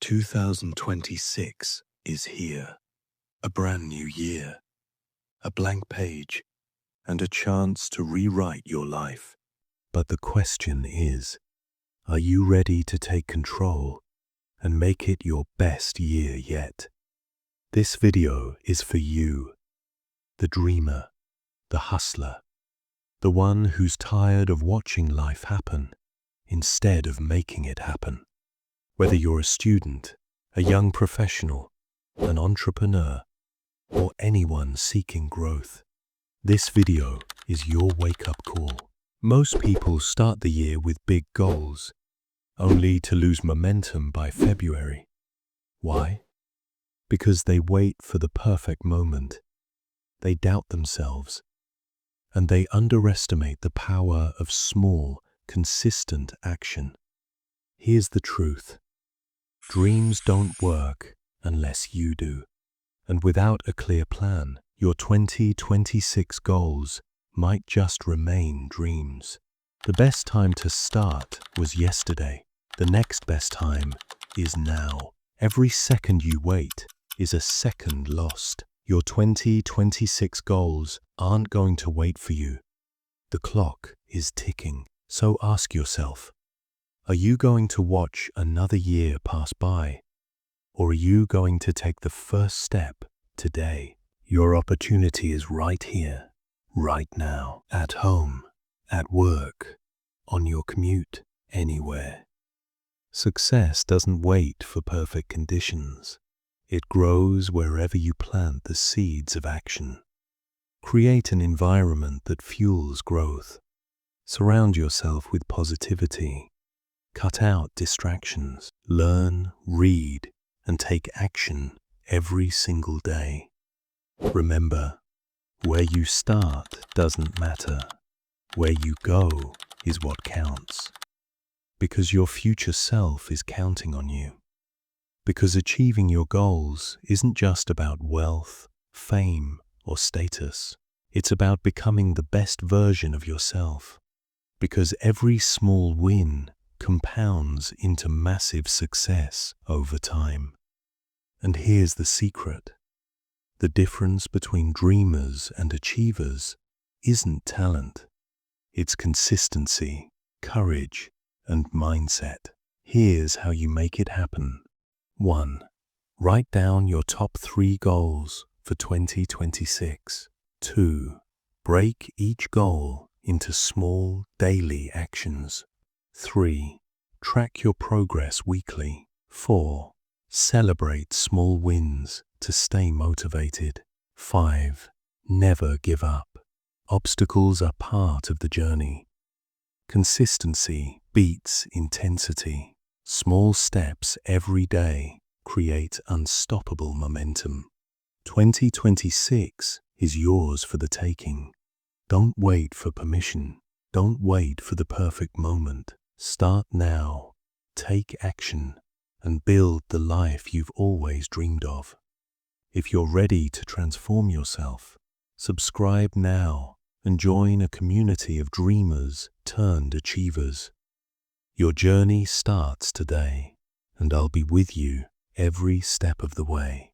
2026 is here, a brand new year, a blank page, and a chance to rewrite your life. But the question is, are you ready to take control and make it your best year yet? This video is for you, the dreamer, the hustler, the one who's tired of watching life happen instead of making it happen. Whether you're a student, a young professional, an entrepreneur, or anyone seeking growth, this video is your wake-up call. Most people start the year with big goals, only to lose momentum by February. Why? Because they wait for the perfect moment. They doubt themselves, and they underestimate the power of small, consistent action. Here's the truth. Dreams don't work unless you do. And without a clear plan, your 2026 goals might just remain dreams. The best time to start was yesterday. The next best time is now. Every second you wait is a second lost. Your 2026 goals aren't going to wait for you. The clock is ticking. So ask yourself, are you going to watch another year pass by? Or are you going to take the first step today? Your opportunity is right here, right now, at home, at work, on your commute, anywhere. Success doesn't wait for perfect conditions. It grows wherever you plant the seeds of action. Create an environment that fuels growth. Surround yourself with positivity. Cut out distractions. Learn, read, and take action every single day. Remember, where you start doesn't matter. Where you go is what counts. Because your future self is counting on you. Because achieving your goals isn't just about wealth, fame, or status. It's about becoming the best version of yourself. Because every small win compounds into massive success over time. And here's the secret. The difference between dreamers and achievers isn't talent. It's consistency, courage, and mindset. Here's how you make it happen. 1. Write down your top 3 goals for 2026. 2. Break each goal into small daily actions. 3. Track your progress weekly. 4. Celebrate small wins to stay motivated. 5. Never give up. Obstacles are part of the journey. Consistency beats intensity. Small steps every day create unstoppable momentum. 2026 is yours for the taking. Don't wait for permission. Don't wait for the perfect moment. Start now. Take action and build the life you've always dreamed of. If you're ready to transform yourself, subscribe now and join a community of dreamers turned achievers. Your journey starts today, and I'll be with you every step of the way.